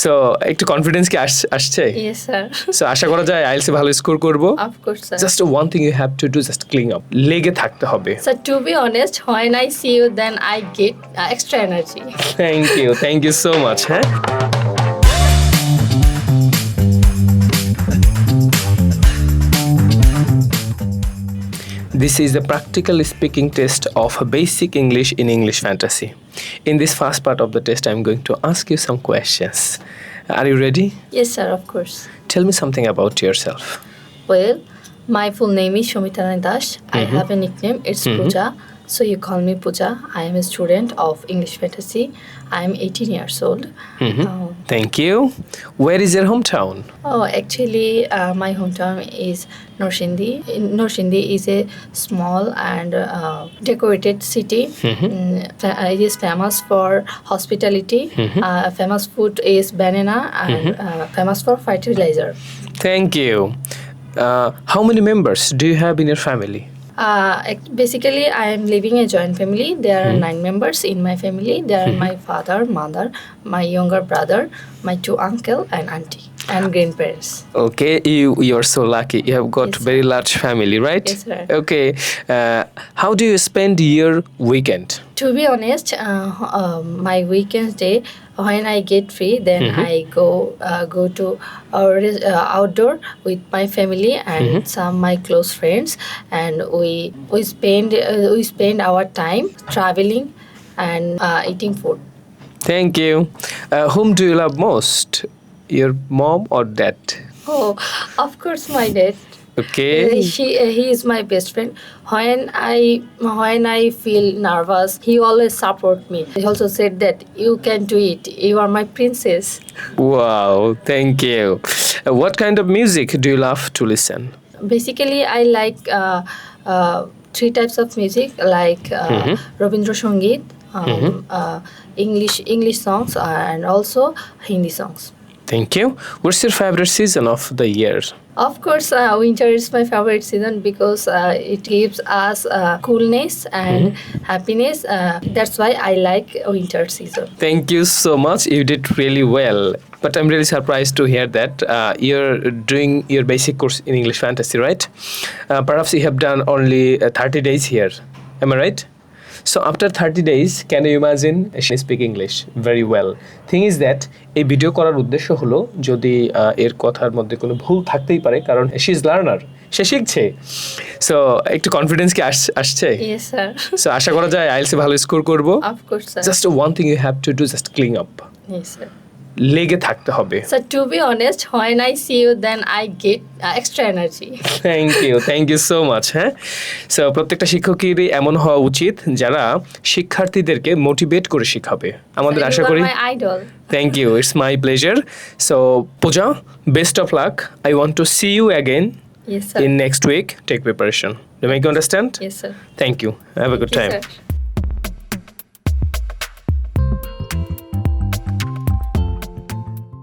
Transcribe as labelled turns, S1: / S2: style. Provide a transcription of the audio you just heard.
S1: So একটু confidence কি আসছে?
S2: Yes, sir.
S1: সো আশা করা যায় আইএলটিএস এ ভালো স্কোর করব।
S2: Of course, sir.
S1: Just one thing you have to do, just cling up, লেগে থাকতে হবে।
S2: So to be honest, when I see you, then I get extra energy.
S1: Thank you so much. হ্যাঁ, this is the practical speaking test of basic English in English fantasy. In this first part of the test, I'm going to ask you some questions. Are you ready?
S2: Yes, sir, of course.
S1: Tell me something about yourself.
S2: Well, my full name is Shomitana Dash. I have a nickname. It's Pooja. So you call me Pooja. I am a student of English fantasy. I am 18 years old.
S1: Thank you. Where is your hometown?
S2: Actually, my hometown is Norshindi. Norshindi is a small and decorated city. It is famous for hospitality. Famous food is banana and famous for fertilizer.
S1: Thank you. How many members do you have in your family?
S2: Basically, I am living a joint family. There are 9 members in my family. There are my father, mother, my younger brother, my 2 uncle and auntie, and grandparents.
S1: Okay, you are so lucky. You have got
S2: Yes,
S1: very large family, right?
S2: Yes, sir.
S1: Okay. How do you spend your weekend?
S2: To be honest, my weekends day, when I get free, then I go to outdoor with my family and some my close friends, and we spend our time traveling and eating food.
S1: Thank you. Whom do you love most? Your mom or dad?
S2: Oh, of course, my dad.
S1: Okay.
S2: He is my best friend. When I feel nervous, he always support me. He also said that you can do it. You are my princess.
S1: Wow, thank you. What kind of music do you love to listen?
S2: Basically, I like 3 types of music, like Rabindra Sangeet, English songs, and also Hindi songs.
S1: Thank you. What's your favorite season of the year?
S2: Of course, winter is my favorite season because it gives us coolness and happiness. That's why I like winter season.
S1: Thank you so much. You did really well. But I'm really surprised to hear that you're doing your basic course in English fantasy, right? Perhaps you have done only 30 days here. Am I right? So after 30 days, can you imagine she speak English very well? Thing is that এই video করার উদ্দেশ্য হলো যদি এর কথার মধ্যে কোনো ভুল থাকতেই পারে, কারণ শি ইজ লার্নার, সে শিখছে। সো একটু কনফিডেন্স কি আসছে?
S2: Yes, sir.
S1: সো আশা করা যায় আইএলটিএস এ ভালো স্কোর করব।
S2: Of course, sir.
S1: Just one thing you have to do, just cling up,
S2: Yes, sir.
S1: লেগে থাকতে হবে।
S2: So to be honest, when I see you, then I get extra energy.
S1: Thank you so much. হ্যাঁ, so প্রত্যেকটা শিক্ষকেরই এমন হওয়া উচিত যারা শিক্ষার্থীদেরকে মোটিভেট করে শেখাবে। আমাদের আশা করি।
S2: You are my idol.
S1: Thank you. It's my pleasure. So, Pooja, best of luck. I want to see you again
S2: Yes, sir.
S1: in next week. Take preparation. Do you make you understand?
S2: Yes, sir.
S1: Thank you. Have a good
S2: Yes,
S1: time.
S2: sir.